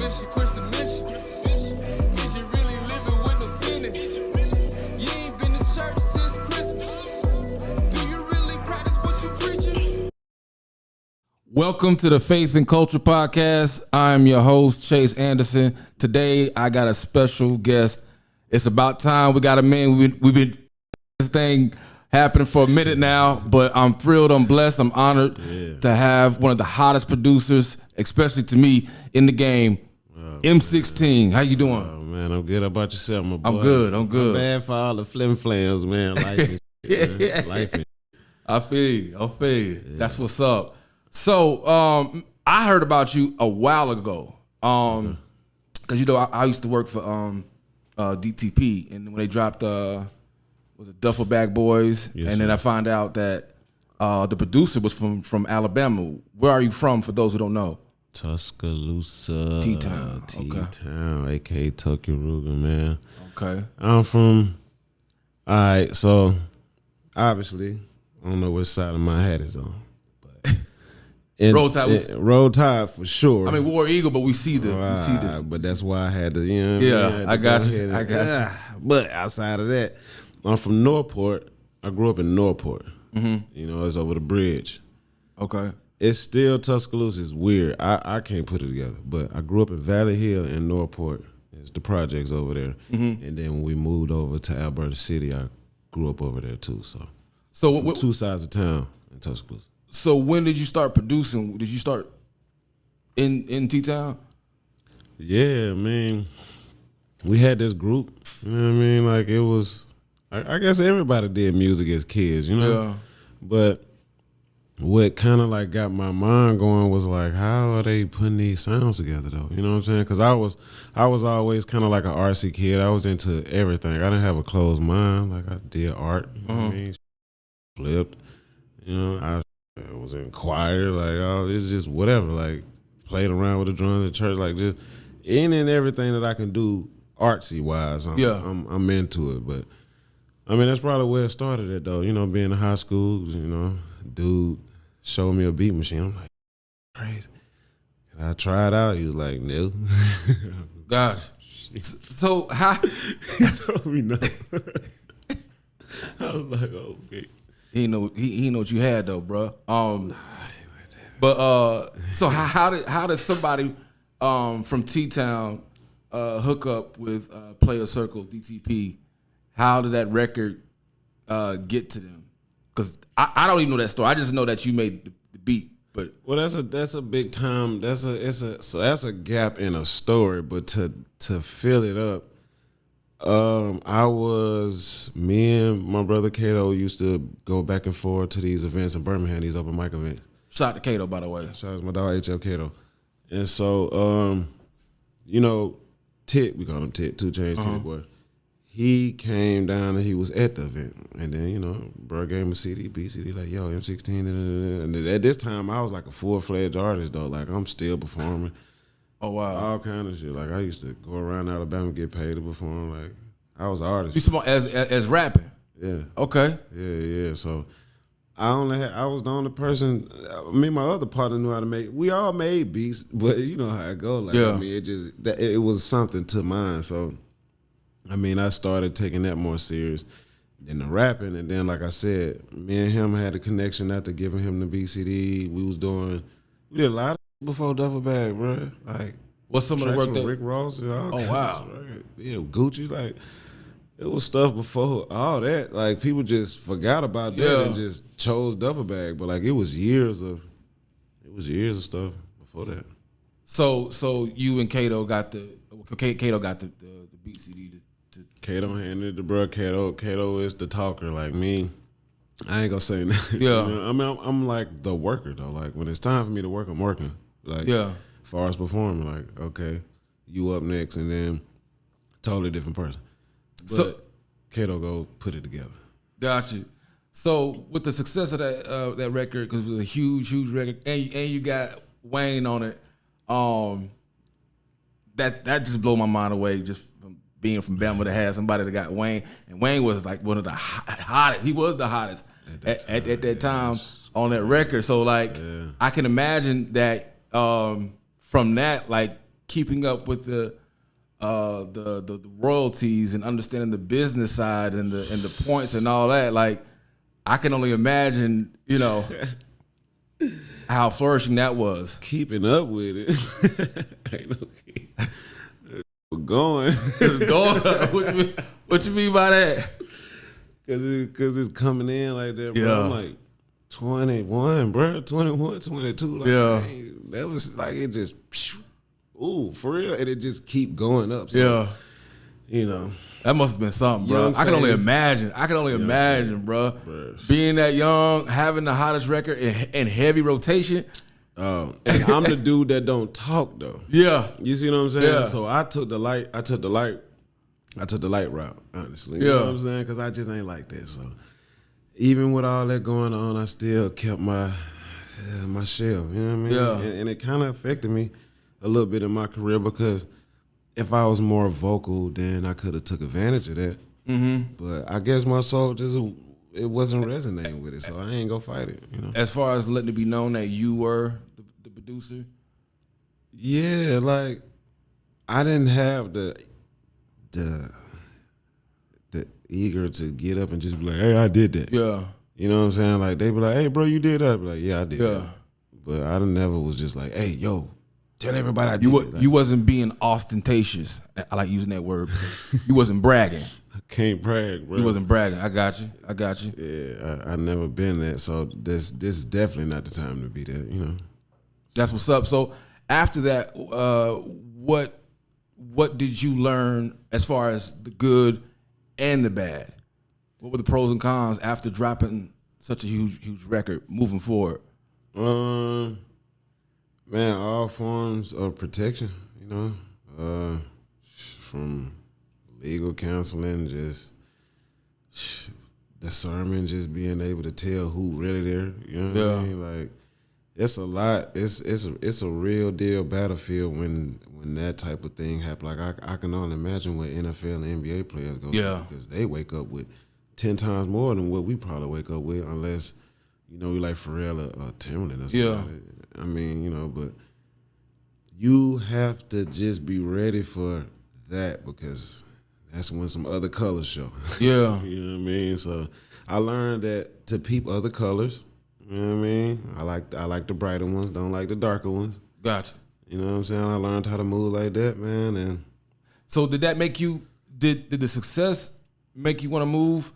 mission, quench the mission. Is you really living with no sinning? You ain't been to church since Christmas. Do you really practice what you preaching? Welcome to the Faith and Culture Podcast. I'm your host, Chase Anderson. Today, I got a special guest. It's about time we got a man. We've been this thing happening for a minute now, but I'm thrilled, I'm blessed, I'm honored to have one of the hottest producers, especially to me, in the game, M16. How you doing? Oh, man, I'm good. How about yourself, my boy? I'm good. I'm bad for all the flim-flams, man. Life is man. Life is. I feel you. Yeah. That's what's up. So, I heard about you a while ago, because, you know, I used to work for DTP, and when they dropped was it Duffel Bag Boys, yes, and then I found out that the producer was from Alabama. Where are you from, for those who don't know? Tuscaloosa. T-Town. T-Town, a.k.a. Tuscaloosa, man. Okay. I'm from, all right, so, obviously, I don't know which side of my hat is on. Roll Tide. Roll Tide for sure. I mean, War Eagle, but we see this. But that's why I had to, you know what I mean? I got you. But outside of that, I'm from Northport. I grew up in Northport. Mm-hmm. You know, it's over the bridge. Okay. It's still Tuscaloosa. It's weird. I can't put it together. But I grew up in Valley Hill in Northport. It's the projects over there. Mm-hmm. And then when we moved over to Alberta City, I grew up over there too. So what, two sides of town in Tuscaloosa. So when did you start producing? Did you start in T-Town? Yeah, I mean, we had this group. You know what I mean? Like it was, I guess everybody did music as kids, you know? Yeah. But what kind of like got my mind going was like, how are they putting these sounds together though? You know what I'm saying? Because I was always kind of like an artsy kid. I was into everything. I didn't have a closed mind. Like I did art, you know what I mean? Flipped, you know, I was in choir, like, oh, it's just whatever, like, played around with the drums at church, like, just any and everything that I can do artsy-wise, I'm into it, but, I mean, that's probably where it started at, though, you know, being in high school, you know, dude showed me a beat machine, I'm like, crazy, and I tried out, he was like, no. Gosh. So, how? He told me no. I was like, oh, okay. He know what you had though, bro. But so how did somebody from T-Town hook up with Player Circle DTP? How did that record get to them? Because I don't even know that story. I just know that you made the beat. But well, that's a big time. That's a gap in a story. But to fill it up. Me and my brother Kato used to go back and forth to these events in Birmingham, these open mic events. Shout out to Kato, by the way. Shout out to my dog HL Kato. And so, you know, Tit, we call him Tit, 2 Chainz, Titty Boy. He came down and he was at the event. And then, you know, bro gave him a CD, B CD, like, yo, M16. And at this time, I was like a full-fledged artist, though. Like, I'm still performing. Oh, wow. All kind of shit. Like, I used to go around Alabama and get paid to perform. Like, I was an artist. You supposed as rapping? Yeah. Okay. Yeah. So, I was the only person, me and my other partner knew how to make, we all made beats, but you know how it goes. Like, I mean, it was something to mine. So, I mean, I started taking that more serious than the rapping. And then, like I said, me and him had a connection after giving him the BCD. We did a lot of before Duffel Bag, bro. Like, what's some of the work that Rick Ross and all kinds, wow. Right? Yeah, Gucci, like, it was stuff before all that. Like, people just forgot about that and just chose Duffel Bag. But like, it was years of stuff before that. So you and Kato got the beat CD to Kato handed it to bro. Kato is the talker. Like me, I ain't gonna say nothing. Yeah. You know? I mean, I'm like the worker though. Like when it's time for me to work, I'm working. Like as far as performing, like okay, you up next, and then totally different person. But so Kato go put it together. Got you. So with the success of that record, because it was a huge record, and you got Wayne on it, that just blew my mind away. Just from being from Bama to have somebody that got Wayne, and Wayne was like one of the hottest. He was the hottest at that time on that record. So like I can imagine that from that like keeping up with the royalties and understanding the business side and the points and all that. Like, I can only imagine, you know, how flourishing that was. Keeping up with it. Ain't no key. We're going. What you mean by that? Cause it's coming in like that, bro. Yeah. I'm like 21, bro. 21, 22. Like, Yeah. dang, that was like it just ooh, for real. And it just keep going up. So, Yeah. you know. That must have been something, bro. Young I can only phase. imagine. Bro. Being that young, having the hottest record in heavy rotation. And I'm the dude that don't talk though. Yeah. You see what I'm saying? Yeah. So I took the light route, honestly. You Yeah. know what I'm saying? Because I just ain't like that. So even with all that going on, I still kept my shell. You know what I mean? Yeah. And it kind of affected me a little bit in my career because if I was more vocal, then I could have took advantage of that. Mm-hmm. But I guess my soul just it wasn't resonating with it, so I ain't gonna fight it. You know. As far as letting it be known that you were the producer. Yeah, like I didn't have the eager to get up and just be like, hey, I did that. Yeah. You know what I'm saying? Like they be like, hey, bro, you did that. I be like, yeah, I did Yeah. that. But I never was just like, hey, yo, tell everybody I did it. Like, You wasn't being ostentatious. I like using that word. You wasn't bragging. I can't brag, bro. You wasn't bragging. I got you. Yeah, I never been that. So this is definitely not the time to be that. You know. That's what's up. So after that, what did you learn as far as the good and the bad? What were the pros and cons after dropping such a huge record moving forward? Man, all forms of protection, you know, from legal counseling, just the sermon, just being able to tell who really there, you know what I mean? Like, it's a lot. It's a real deal battlefield when that type of thing happens. Like, I can only imagine what NFL and NBA players go through because they wake up with 10 times more than what we probably wake up with, unless, you know, we like Pharrell or Timberland or something. Yeah. I mean, you know, but you have to just be ready for that because that's when some other colors show. Yeah. You know what I mean? So I learned that to peep other colors. You know what I mean? I like the brighter ones, don't like the darker ones. Gotcha. You know what I'm saying? I learned how to move like that, man. And So did that make you? Did the success make you want to move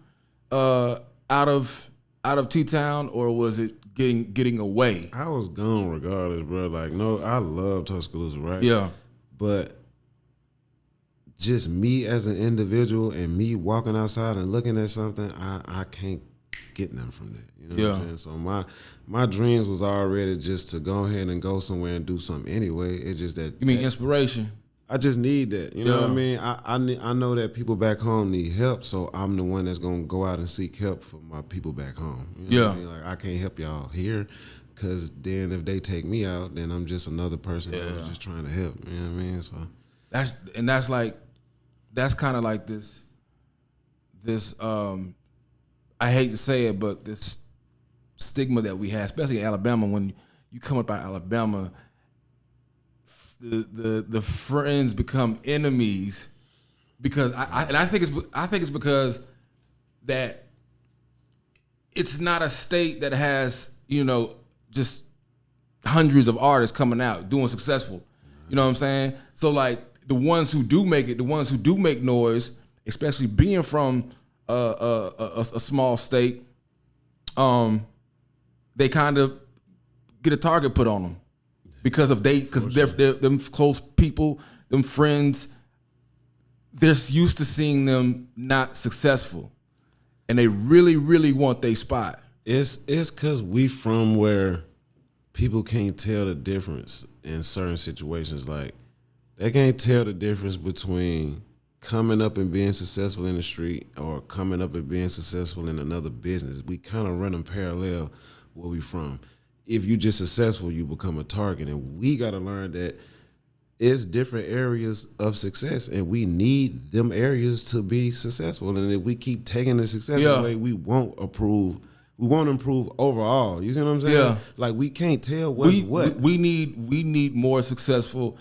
out of T-Town, or was it getting away? I was gone regardless, bro. Like, no, I love Tuscaloosa, right? Yeah. But just me as an individual and me walking outside and looking at something, I can't get nothing from that. You know what I'm saying? So my dreams was already just to go ahead and go somewhere and do something anyway. It's just that You mean inspiration? I just need that. You know what I mean? I know that people back home need help, so I'm the one that's gonna go out and seek help for my people back home. You know what I mean? Like, I can't help y'all here, because then if they take me out, then I'm just another person that was just trying to help. You know what I mean? So that's kind of like this I hate to say it, but this stigma that we have, especially in Alabama, when you come up out of Alabama, the friends become enemies because I think it's because that it's not a state that has, you know, just hundreds of artists coming out doing successful. You know what I'm saying? So like the ones who do make it, the ones who do make noise, especially being from a small state, they kind of get a target put on them because they're them close people, them friends. They're used to seeing them not successful, and they really, really want their spot. it's because we from where people can't tell the difference in certain situations. Like, they can't tell the difference between coming up and being successful in the street or coming up and being successful in another business. We kind of run them parallel where we from. If you just successful, you become a target. And we got to learn that it's different areas of success, and we need them areas to be successful. And if we keep taking the success away, we won't improve. We won't improve overall. You see what I'm saying? Yeah. Like, we can't tell what's what. We need more successful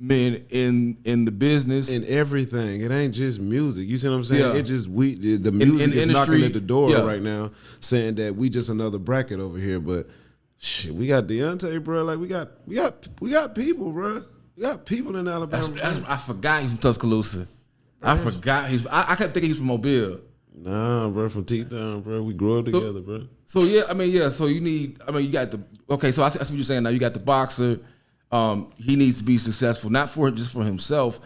men in the business. In everything. It ain't just music. You see what I'm saying? Yeah. It just the music is industry, knocking at the door yeah. right now, saying that we just another bracket over here. But shit, we got Deontay, bro. Like we got people, bro. We got people in Alabama. I forgot he's from Tuscaloosa. I forgot I kept thinking he's from Mobile. Nah, bro, from T-Town, bro. We grew up together, bro. So yeah, I mean, yeah. So you got the okay. So I see what you're saying now. You got the boxer. He needs to be successful, not just for himself,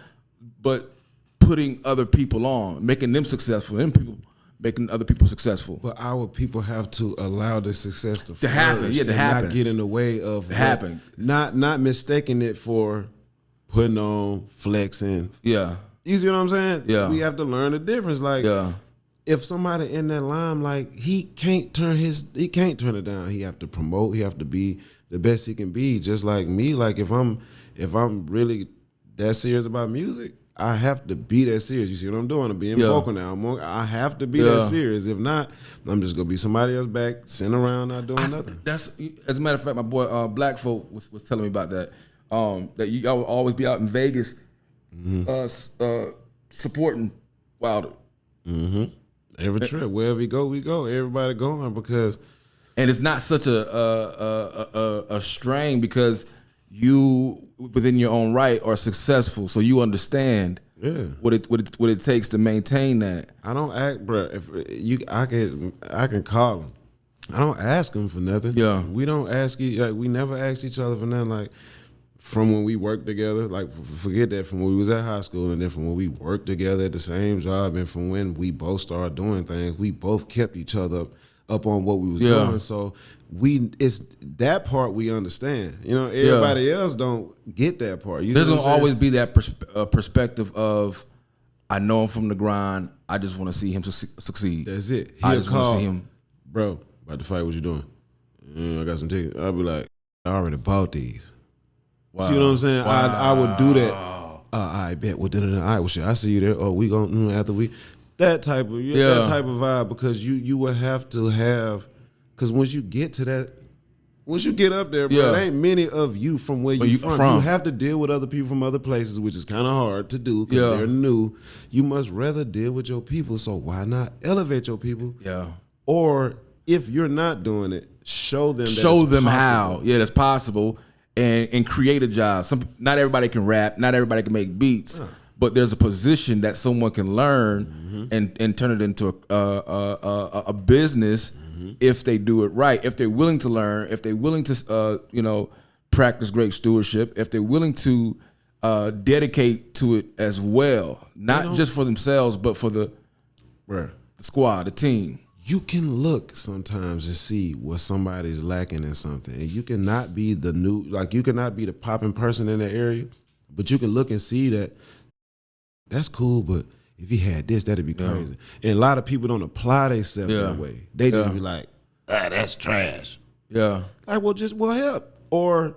but putting other people on, making them successful, and people making other people successful. But our people have to allow the success to happen. flourish Yeah, to and happen. not get in the way of To happen. Not mistaking it for putting on, flexing. Yeah, You see what I'm saying? Yeah. We have to learn the difference. Like, yeah, if somebody in that limelight, he can't turn it down. He have to promote. He have to be the best he can be. Just like me. Like if I'm really that serious about music, I have to be that serious. You see what I'm doing? I'm being vocal now. I have to be that serious. If not, I'm just gonna be somebody else back sitting around not doing nothing. That's as a matter of fact, my boy Black Folk was telling me about that. That y'all will always be out in Vegas, supporting Wilder. Mm-hmm. Every trip, wherever we go, everybody going because. And it's not such a strain because you within your own right are successful, so you understand what it takes to maintain that. I don't act, bro. I can call him. I don't ask him for nothing. Yeah, we don't ask. Like, we never ask each other for nothing. Like from when we worked together. Like forget that. From when we was at high school, and then from when we worked together at the same job, and from when we both started doing things, we both kept each other up on what we was doing. So it's that part we understand. You know, everybody else don't get that part. There's gonna always be that perspective of, I know him from the grind. I just want to see him succeed. That's it. I just want to see him, bro. About to fight. What you doing? I got some tickets. I'll be like, I already bought these. Wow. See what I'm saying? Wow. I would do that. I bet. Well, all right. Well, shit. I see you there. Oh, we going after we. That type of vibe, because you would have to have, because once you get up there, bro, there ain't many of you from where you from. You have to deal with other people from other places, which is kind of hard to do because they're new. You must rather deal with your people, so why not elevate your people? Yeah. Or if you're not doing it, show them how. Yeah, that's possible, and create a job. Not everybody can rap. Not everybody can make beats. But there's a position that someone can learn and turn it into a business if they do it right. If they're willing to learn, if they're willing to practice great stewardship, if they're willing to dedicate to it as well, not just for themselves, but for the squad, the team. You can look sometimes and see where somebody's lacking in something, and you cannot be you cannot be the popping person in the area, but you can look and see that. That's cool, but if he had this, that'd be crazy. And a lot of people don't apply themselves that way. They just be like, that's trash. Yeah. Like, well, help. Or,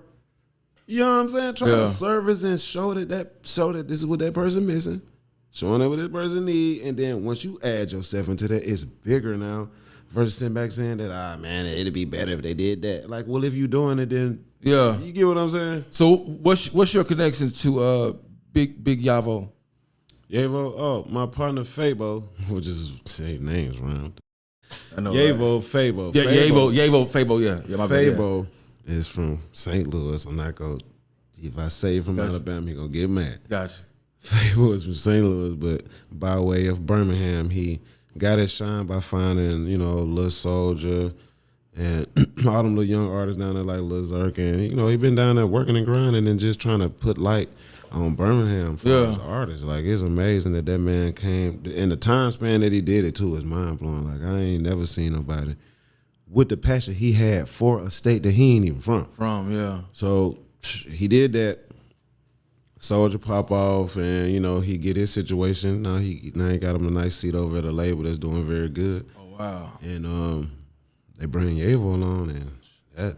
you know what I'm saying? Try to service and show that this is what that person missing. Showing them what this person need. And then once you add yourself into that, it's bigger now. Versus sitting back saying that, man, it'd be better if they did that. Like, well, if you doing it, then you get what I'm saying? So what's your connection to Big Yavo? Yavo, my partner Fabo, which is say names around. I know Yavo, Fabo. Yeah, Yavo, Fabo, yeah. Fabo is from St. Louis. I'm not going if I say from Alabama, he gonna get mad. Gotcha. Fabo is from St. Louis, but by way of Birmingham, he got his shine by finding, Lil Soldier and all them little young artists down there like Lil Zerk, and he been down there working and grinding and just trying to put light on Birmingham for his artists. Like, it's amazing that man came, and the time span that he did it too is mind blowing. Like, I ain't never seen nobody with the passion he had for a state that he ain't even from. So he did that. Soldier pop off, and he get his situation. Now he got him a nice seat over at a label that's doing very good. Oh wow! And they bring Yavo along, and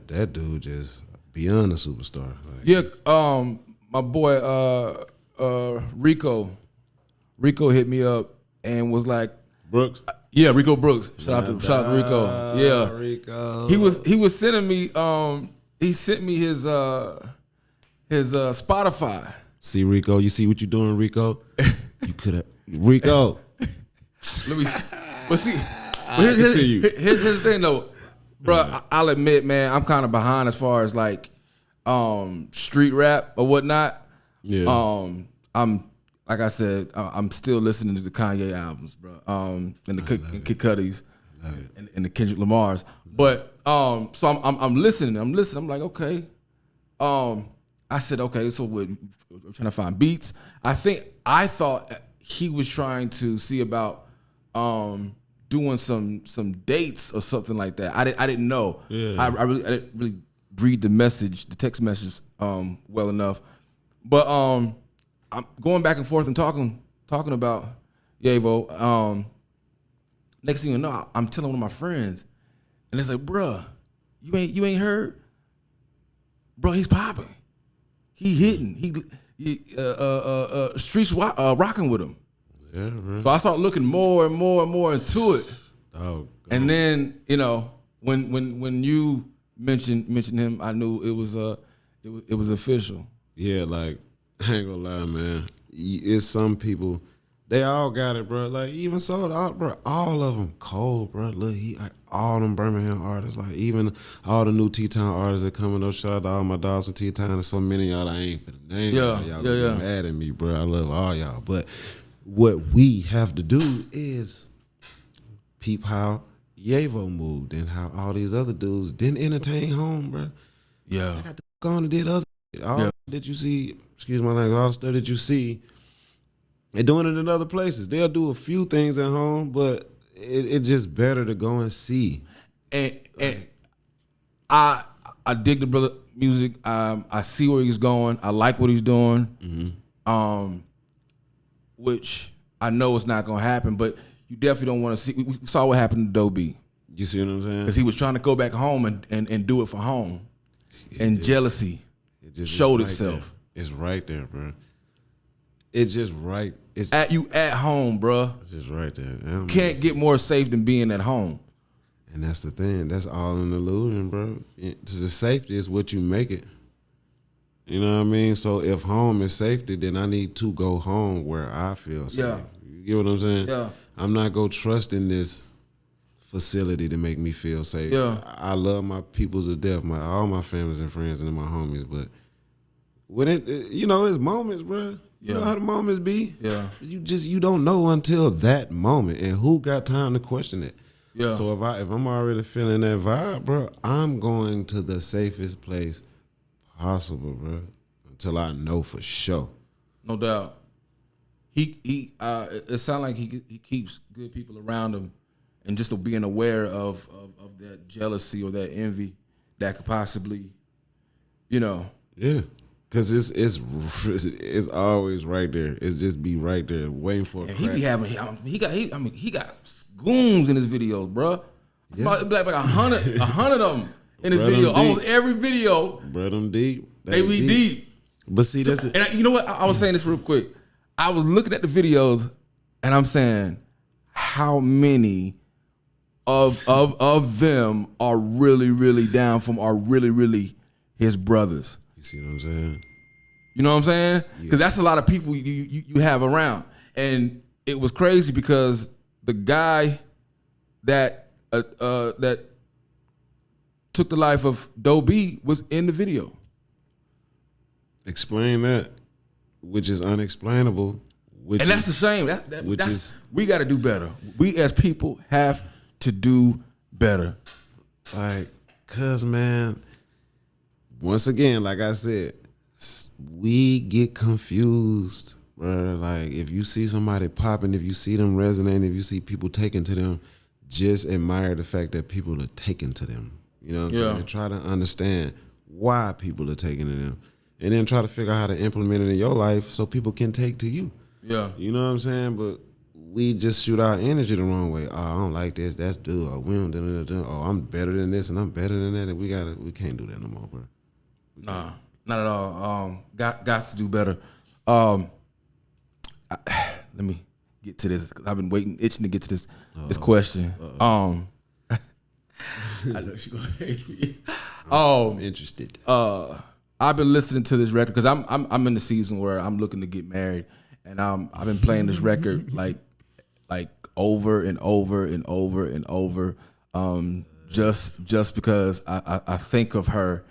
that dude just beyond a superstar. Like, my boy Rico hit me up and was like, Brooks. Yeah, Rico Brooks. Shout out to Rico. Yeah, Rico. He was sending me. He sent me his Spotify. See, Rico, you see what you doing, Rico? You could have, Rico. Let me. But see, here's the thing though, bro. I'll admit, man, I'm kind of behind as far as like street rap or whatnot. Yeah. I'm like I said, I'm still listening to the Kanye albums, bro. And the Kid Cudi's and the Kendrick Lamar's. But so I'm listening. I'm like, okay. I said, okay, so we're trying to find beats. I thought he was trying to see about doing some dates or something like that. I didn't know. Yeah. I didn't really read the text message well enough. But I'm going back and forth and talking about Yavo. Next thing you know, I'm telling one of my friends, and it's like, bruh, you ain't heard? Bro, he's popping. He hitting. Streets rocking with him. Yeah, bro. So I started looking more and more into it. Oh, God. And then, when you mentioned him, I knew it was official. Yeah, like, I ain't gonna lie, man. It's some people, they all got it, bro. Like, even so, all of them cold, bro. Look, all them Birmingham artists, like, even all the new T-Town artists that coming up. Shout out to all my dogs from T-Town. There's so many of y'all I ain't finna name. Yeah, y'all yeah. be mad at me, bro. I love all y'all. But what we have to do is peep how Yavo moved and how all these other dudes didn't entertain home, bro. Yeah. They got to go on and did other all that you see, excuse my language, all the stuff that you see, they're doing it in other places. They'll do a few things at home, but it's just better to go and see. And I dig the brother music. I see where he's going. I like what he's doing. Mm-hmm. Which I know it's not gonna happen, but you definitely don't want to see. We saw what happened to Doe B. You see what I'm saying? Because he was trying to go back home and do it for home, and jealousy showed itself. It's right there, bro. It's just right. It's at home, bro. It's just right there. You can't get more safe than being at home. And that's the thing. That's all an illusion, bro. The safety is what you make it. You know what I mean? So if home is safety, then I need to go home where I feel safe. Yeah. You get what I'm saying? Yeah. I'm not going to trust in this facility to make me feel safe. Yeah. I love my people to death, all my families and friends and my homies, but when it's moments, bro. You know how the moments be? Yeah. You don't know until that moment, and who got time to question it? Yeah. So if I'm already feeling that vibe, bro, I'm going to the safest place possible, bro, until I know for sure. No doubt. It sounds like he keeps good people around him, and just being aware of that jealousy or that envy that could possibly, Yeah. Cause it's always right there. It's just be right there waiting for a crack. He got goons in his videos, bro. Yeah. Like 100 of them in his video. Almost every video. Bro, them deep. They be deep. But see, that's and you know what? I was saying this real quick. I was looking at the videos, and I'm saying, how many of them are really, really down from are really, really his brothers? You see what I'm saying? You know what I'm saying? Because that's a lot of people you have around. And it was crazy because the guy that took the life of Doe B was in the video. Explain that, which is unexplainable. And that's a shame. We got to do better. We as people have to do better. Like, cause man, once again, like I said, we get confused, bro. Like, if you see somebody popping, if you see them resonating, if you see people taking to them, just admire the fact that people are taking to them. You know what I'm saying? And try to understand why people are taking to them. And then try to figure out how to implement it in your life so people can take to you. Yeah. You know what I'm saying? But we just shoot our energy the wrong way. Oh, I don't like this. That's dude. Oh, we don't do. Oh, I'm better than this and I'm better than that. And we can't do that no more, bro. Nah, not at all. Got to do better. Let me get to this. I've been itching to get to this question. I know she's gonna hate me. I'm interested. I've been listening to this record because I'm in the season where I'm looking to get married, and I've been playing this record like over and over and over and over, just because I think of her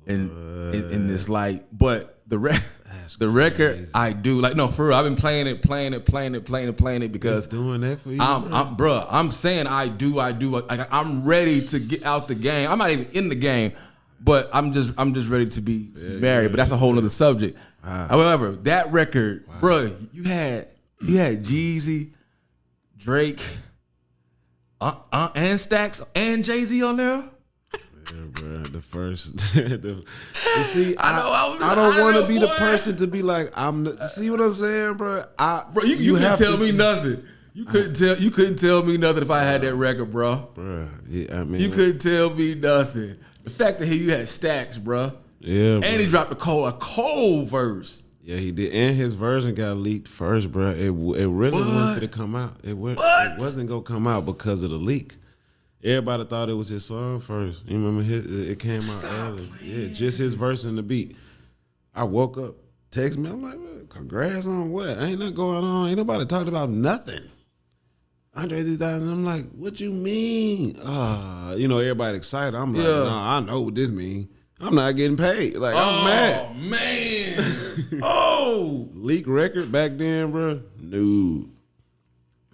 in this light. But the record I do like, no, for real, I've been playing it because It's doing that for you. I'm saying I do. Like, I'm ready to get out the game. I'm not even in the game, but I'm just ready to be married. But that's a whole other subject. Wow. However, that record, bro, you had Jeezy, Drake, and Stax and Jay-Z on there. Yeah, bro, the first. You see, I don't want to be the person to be like, see what I'm saying, bro? Bro, you couldn't tell me nothing. You couldn't tell me nothing if I had that record, bro. Bro, yeah, I mean, You couldn't tell me nothing. The fact that you had Stax, bro. Yeah, and he dropped a cold verse. Yeah, he did, and his version got leaked first, bro. It really wasn't going to come out. It wasn't gonna come out because of the leak. Everybody thought it was his song first. You remember it came out early. Yeah, just his verse and the beat. I woke up, text me. I'm like, congrats on what? Ain't nothing going on. Ain't nobody talked about nothing. Andre 3000. I'm like, what you mean? Everybody excited. I'm like, nah, I know what this mean. I'm not getting paid. Like, I'm mad. Oh, man. Leak record back then, bro? No.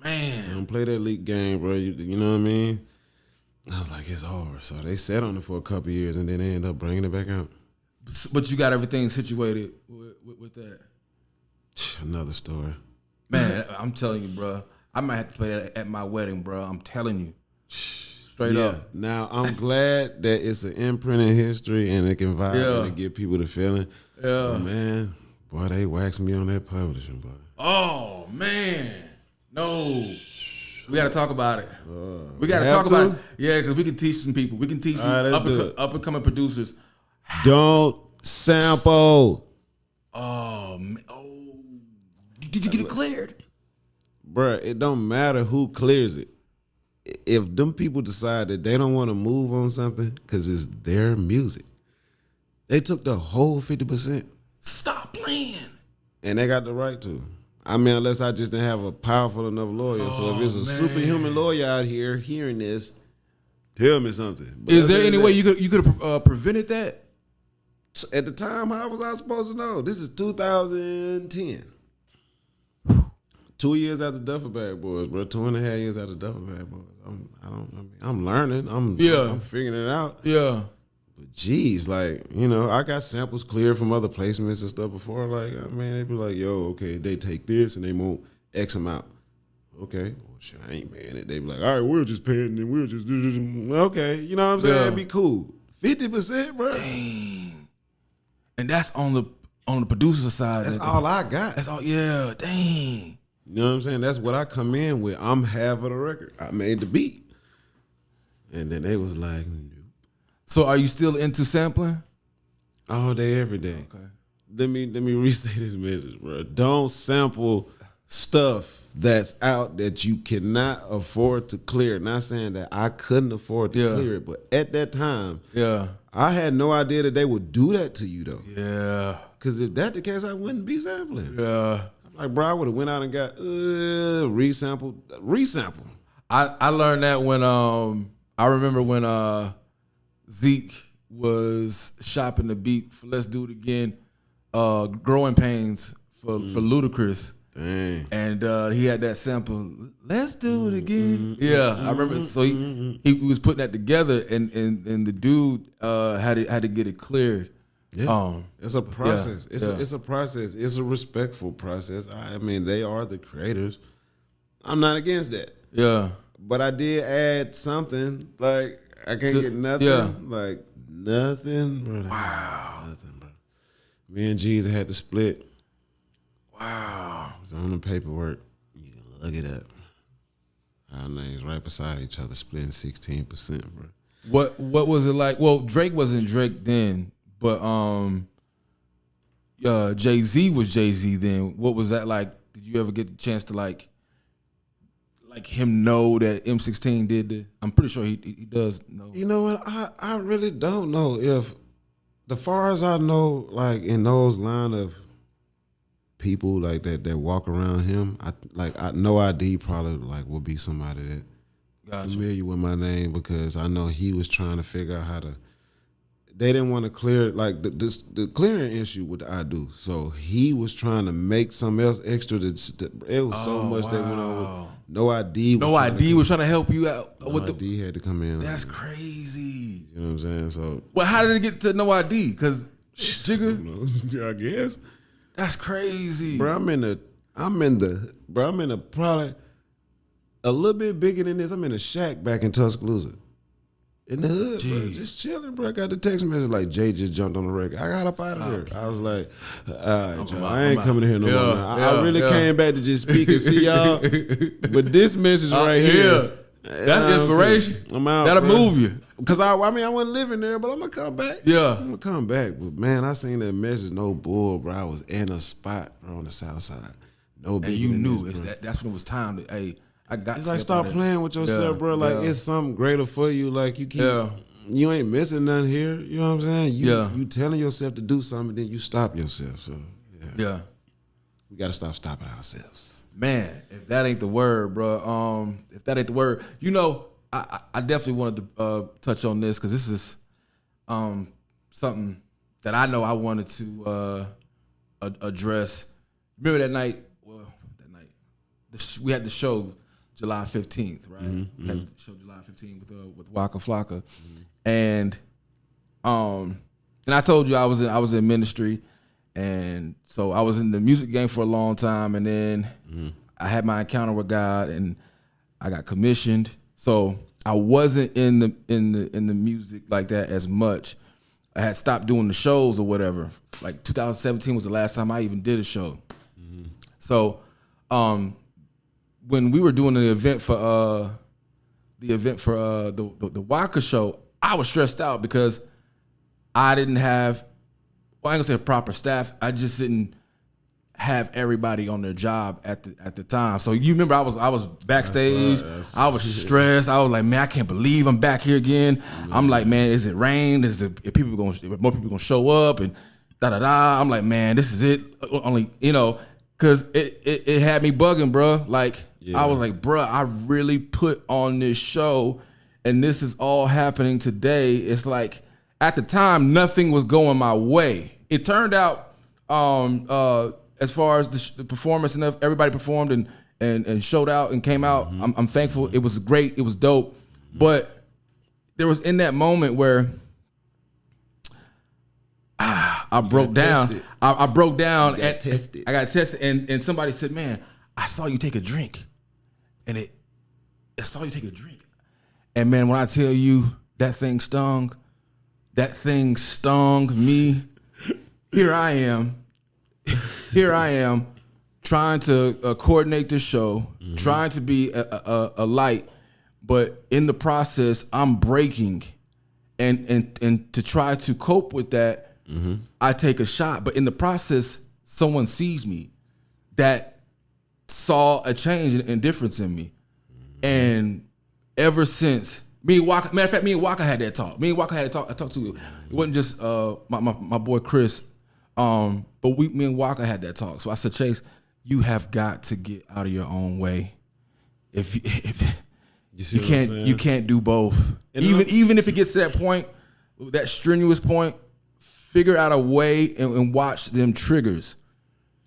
Man. Don't play that leak game, bro. You know what I mean? I was like, it's over. So they sat on it for a couple years, and then they ended up bringing it back out. But you got everything situated with that. Another story. Man, I'm telling you, bro. I might have to play that at my wedding, bro. I'm telling you. Straight up. Now, I'm glad that it's an imprint in history and it can vibe and give people the feeling. Yeah. But man, boy, they waxed me on that publishing, boy. Oh, man. No. We got to talk about it. We got to talk about it. Yeah, because we can teach some people. We can teach these up and coming producers. Don't sample. Oh, man. Oh. Did you get it cleared? Bruh, it don't matter who clears it. If them people decide that they don't want to move on something because it's their music, they took the whole 50%. Stop playing. And they got the right to. I mean, unless I just didn't have a powerful enough lawyer. So if it's a superhuman lawyer out here hearing this, tell me something. But is there any way you could have prevented that? At the time, how was I supposed to know? This is 2010. 2 years after Duffel Bag Boys, bro. 2.5 years after Duffel Bag Boys. I'm learning. I'm figuring it out. Yeah. But geez, like, I got samples cleared from other placements and stuff before. Like, I mean, they be like, yo, okay, they take this and they won't X amount. Okay, well, shit, I ain't paying it. They be like, all right, we'll just pay it and then we'll just do this. Okay, you know what I'm saying? It'd be cool. 50%, bro. Dang. And that's on the producer side. That's all I got. That's all. Yeah. Dang. You know what I'm saying? That's what I come in with. I'm half of the record. I made the beat. And then they was like, nope. So are you still into sampling? All day, every day. Okay. Let me re-say this message, bro. Don't sample stuff that's out that you cannot afford to clear. Not saying that I couldn't afford to clear it, but at that time, I had no idea that they would do that to you, though. Yeah. Because if that's the case, I wouldn't be sampling. Yeah. Like, bro, I would have went out and got resample. I learned that when I remember when Zeke was shopping the beat for Let's Do It Again, Growing Pains for Ludacris. Dang. And he had that sample, Let's Do It Again. I remember. So he was putting that together, and the dude had to get it cleared. Yeah. It's a process. It's a process. It's a respectful process. I mean, they are the creators. I'm not against that. Yeah. But I did add something. Like, I can't get nothing. Yeah. Like, nothing, bro. Wow. Nothing, bro. Me and Jeezy had to split. Wow. It was on the paperwork. You can look it up. Our names right beside each other, splitting 16%, bro. What was it like? Well, Drake wasn't Drake then, but Jay-Z was Jay-Z then. What was that like? Did you ever get the chance to like him know that M16 did the? I'm pretty sure he does know. You know what? I really don't know if the far as I know, like in those line of people like that walk around him, I No ID probably like would be somebody that familiar with my name, because I know he was trying to figure out how to. They didn't want to clear like the clearing issue with the I do, so he was trying to make something else extra. It was so much that went on with No ID. No ID was trying to help you out. No ID had to come in. That's crazy. You know what I'm saying? So, well, how did it get to No ID? Because Jigga, I guess that's crazy, bro. I'm in the probably a little bit bigger than this. I'm in a shack back in Tuscaloosa. In the hood, bro, just chilling, bro. I got the text message like Jay just jumped on the record. I got up out of there. I was like, all right, y'all, I ain't coming here no more. Now. I really came back to just speak and see y'all. But this message right here, that's inspiration. I'm out. That'll bro. Move you. Cause I wasn't living there, but I'm gonna come back. Yeah, I'm gonna come back. But man, I seen that message. No bull, bro. I was in a spot, bro, on the south side. No, and you knew that's when it was time to. Hey, I got. It's like stop playing with yourself, bro. Like it's something greater for you. Like you keep, you ain't missing nothing here. You know what I'm saying? You telling yourself to do something, then you stop yourself. So yeah. We gotta stop stopping ourselves. Man, if that ain't the word, bro. If that ain't the word, you know, I definitely wanted to touch on this because this is something that I know I wanted to address. Remember that night? Well, that night we had the show July 15th, right? Mm-hmm. We had the show July 15th with Waka Flocka, and I told you I was in ministry, and so I was in the music game for a long time, and then I had my encounter with God, and I got commissioned. So I wasn't in the music like that as much. I had stopped doing the shows or whatever. Like 2017 was the last time I even did a show. Mm-hmm. So when we were doing the event for the Waka show, I was stressed out because I didn't have, well, I ain't gonna say proper staff. I just didn't have everybody on their job at the time. So you remember I was backstage. I was stressed. I was like, man, I can't believe I'm back here again. I'm like, man, is it rain? More people gonna show up and da da da. I'm like, man, this is it. Only, you know, cause it had me bugging, bro. Like I was like, bro, I really put on this show, and this is all happening today. It's like at the time nothing was going my way. It turned out as far as the performance and everybody performed and showed out and came out. Mm-hmm. I'm thankful. It was great. It was dope. Mm-hmm. But there was in that moment where I broke down. I broke down. I got tested. And somebody said, man, I saw you take a drink. And I saw you take a drink. And man, when I tell you that thing stung me. Here I am trying to coordinate the show, trying to be a light, but in the process, I'm breaking. And to try to cope with that, I take a shot. But in the process, someone sees me that saw a change and difference in me. And ever since, me and Waka, matter of fact, me and Waka had that talk. I talked to you. It wasn't just my boy Chris. But me and Waka had that talk. So I said, Chase, you have got to get out of your own way. If you can't do both. Even if it gets to that point, that strenuous point, figure out a way and watch them triggers.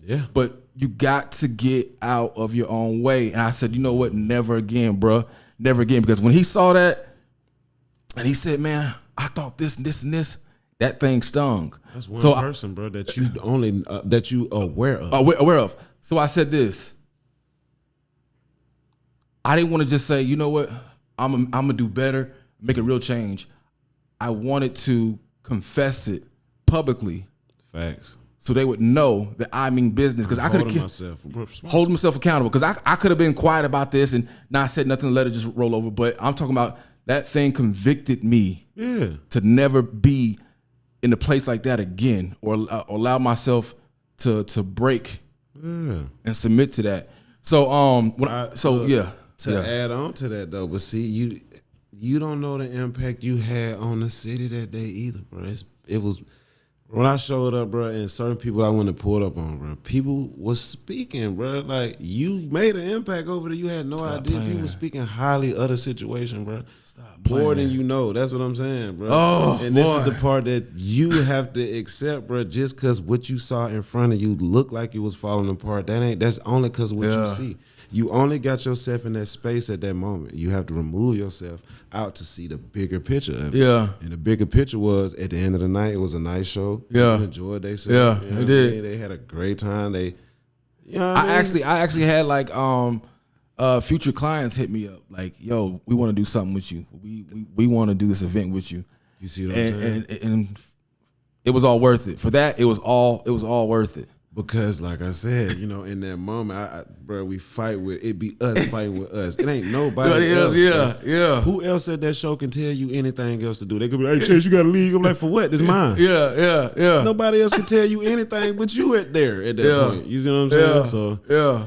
Yeah. But you got to get out of your own way. And I said, you know what? Never again, bro. Never again. Because when he saw that, and he said, man, I thought this and this and this, that thing stung. That's one person, bro, that you only that you aware of. Aware of. So I said this. I didn't want to just say, you know what, I'm gonna do better, make a real change. I wanted to confess it publicly. Facts. So they would know that I mean business. Because I could have holding myself accountable. Because I could have been quiet about this and not said nothing, let it just roll over. But I'm talking about that thing convicted me to never be in a place like that again, or allow myself to break and submit to that. So add on to that though, but see, you don't know the impact you had on the city that day either, bro. When I showed up, bro, and certain people I went and pulled up on, bro, people was speaking, bro. Like, you made an impact over there. You had no idea. People was speaking highly of the situation, bro. More than you know. That's what I'm saying, bro. Oh, and this is the part that you have to accept, bro. Just because what you saw in front of you looked like it was falling apart, that's only because what you see. You only got yourself in that space at that moment. You have to remove yourself out to see the bigger picture of it. Yeah. And the bigger picture was, at the end of the night, it was a nice show. Yeah. People enjoyed themselves. Yeah, they did. They had a great time. They, you know what I I mean? actually had like future clients hit me up like, yo, we want to do something with you. We want to do this event with you. You see what I'm saying? And it was all worth it. For that, it was all worth it. Because, like I said, you know, in that moment, bro, we fight with it. Be us fighting with us. It ain't nobody else. Yeah. Who else at that show can tell you anything else to do? They could be like, "Hey, Chase, you got to leave." I'm like, "For what? This mine." Yeah. Nobody else can tell you anything but you at that point. You see what I'm saying? So yeah.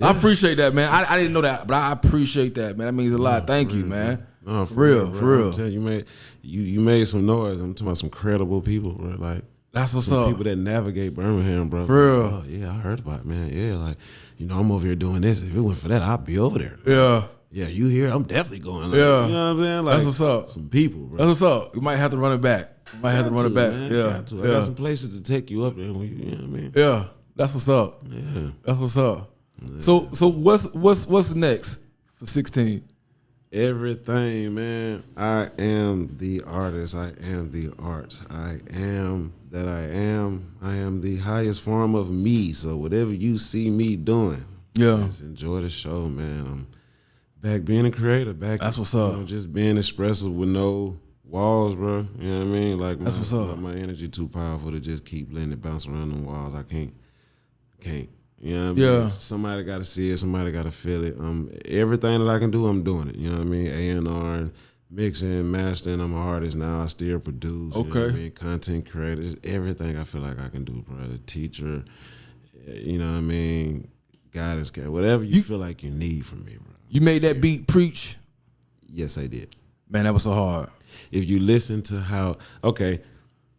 I appreciate that, man. I didn't know that, but I appreciate that, man. That means a lot. Thank you, man. No, for real. I'm telling you, you made some noise. I'm talking about some credible people, bro. Like, that's what's some up. people that navigate Birmingham, bro. For real. Oh, yeah, I heard about it, man. Yeah, like, you know, I'm over here doing this. If it went for that, I'd be over there. Yeah. Yeah, you here? I'm definitely going. Like, yeah. You know what I'm saying? Like, that's what's up. Some people, bro. That's what's up. You might have to run it back. Man. Yeah. I got some places to take you up there. You know what I mean? Yeah. That's what's up. Yeah. That's what's up. Yeah. So what's next for 16? Everything, man. I am the artist. I am the art. I am that I am. I am the highest form of me. So whatever you see me doing, just enjoy the show, man. I'm back being a creator. Back. That's what's up. You know, just being expressive with no walls, bro. You know what I mean? Like, that's what's up. My energy too powerful to just keep letting it bounce around the walls. I can't. You know what I mean? Somebody got to see it. Somebody got to feel it. Everything that I can do, I'm doing it. You know what I mean? A&R, mixing, mastering. I'm an artist now. I still produce. Okay. You know what I mean? Content creator. Just everything I feel like I can do, bro. The teacher, you know what I mean? Guidance, whatever you feel like you need from me, bro. You made that beat preach? Yes, I did. Man, that was so hard. If you listen to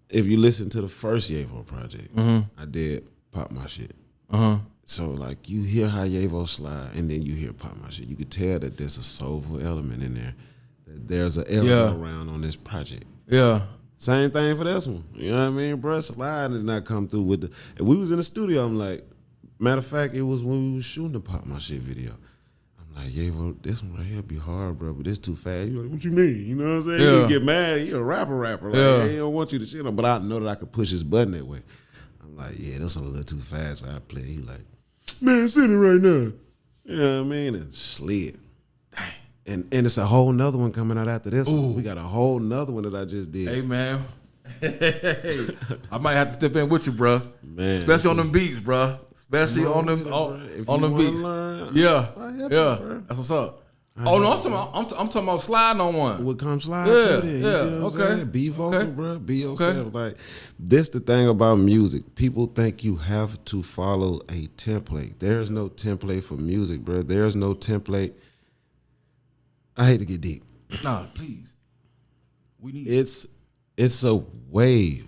if you listen to the first Yavo project, I did Pop My Shit. So, like, you hear how Yavo slide, and then you hear Pop My Shit. You could tell that there's a soulful element in there. That there's an element around on this project. Yeah. Same thing for this one. You know what I mean? Bruh, slide did not come through with the... If we was in the studio, I'm like... Matter of fact, it was when we was shooting the Pop My Shit video. I'm like, Yavo, this one right here be hard, bro, but this too fast. You like, what you mean? You know what I'm saying? Yeah. You get mad. He a rapper. Like, he don't want you to shit on. But I know that I could push his button that way. I'm like, yeah, that's a little too fast for I play. He like, man, send it right now. You know what I mean? And slid. And it's a whole nother one coming out after this one. We got a whole nother one that I just did. Hey, man. I might have to step in with you, bro. Man, especially on them beats, bro. Especially on them beats. Yeah. That's what's up. Oh no, I'm talking about sliding on one. Would come slide to there. You see what I'm saying? Be vocal, bro. Be yourself. Like, this the thing about music. People think you have to follow a template. There's no template for music, bro. There's no template. I hate to get deep. Nah, please. We need it's a wave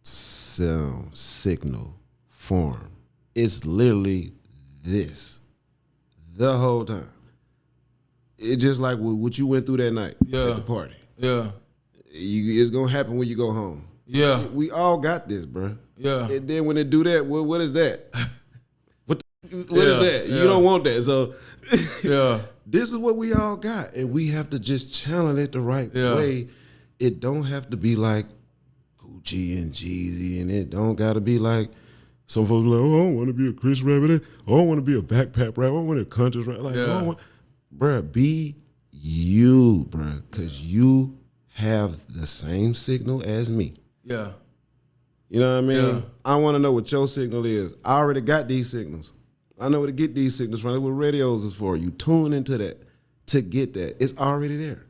sound signal form. It's literally this the whole time. It's just like what you went through that night at the party. Yeah. It's going to happen when you go home. Yeah. We all got this, bro. Yeah. And then when they do that, what is that? What is that? You don't want that. So this is what we all got. And we have to just channel it the right way. It don't have to be like Gucci and Jeezy, and it don't got to be like some folks like, oh, I don't want to be a Chris rapper. I don't want to be a backpack rapper. I don't want to be a country rapper. Like, bruh, be you, bruh, because you have the same signal as me. Yeah. You know what I mean? Yeah. I want to know what your signal is. I already got these signals. I know where to get these signals from. That's what radios is for. You tune into that to get that. It's already there.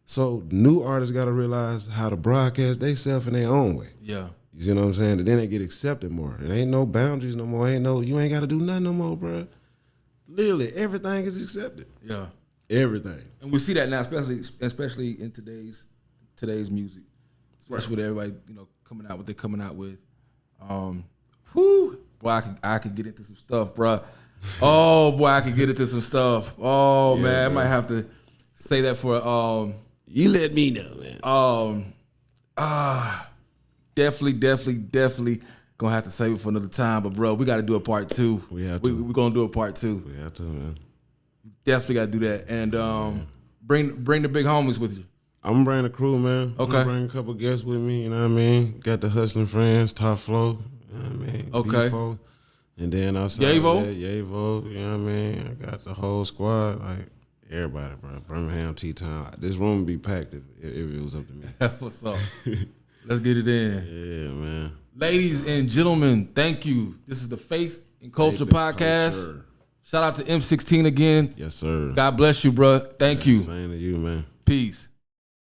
So new artists got to realize how to broadcast themselves in their own way. Yeah. You see what I'm saying? And then they get accepted more. It ain't no boundaries no more. You ain't got to do nothing no more, bruh. Literally, everything is accepted. Yeah. Everything. And we see that now, especially in today's music. especially with everybody, coming out what they're coming out with. Whew, boy, I could get into some stuff, bro. Oh boy, I could get into some stuff. Oh man, I might have to say that for You let me know, man. Definitely gonna have to save it for another time. But bro, we got to do a part 2. We have to. We're gonna do a part 2. We have to, man. Definitely got to do that, and bring the big homies with you. I'm gonna bring the crew, man. Okay. I'm gonna bring a couple guests with me. You know what I mean? Got the hustling friends, Top Flow. You know what I mean? Okay. B4, and then outside Yavo? of that, Yavo. You know what I mean? I got the whole squad, like everybody, bro. Birmingham, T-Town. This room would be packed if it was up to me. What's up? Let's get it in. Yeah, man. Ladies and gentlemen, thank you. This is the Faith and Culture Faith and Podcast. Culture. Shout out to M16 again. Yes, sir. God bless you, bro. Thank you. Same to you, man. Peace.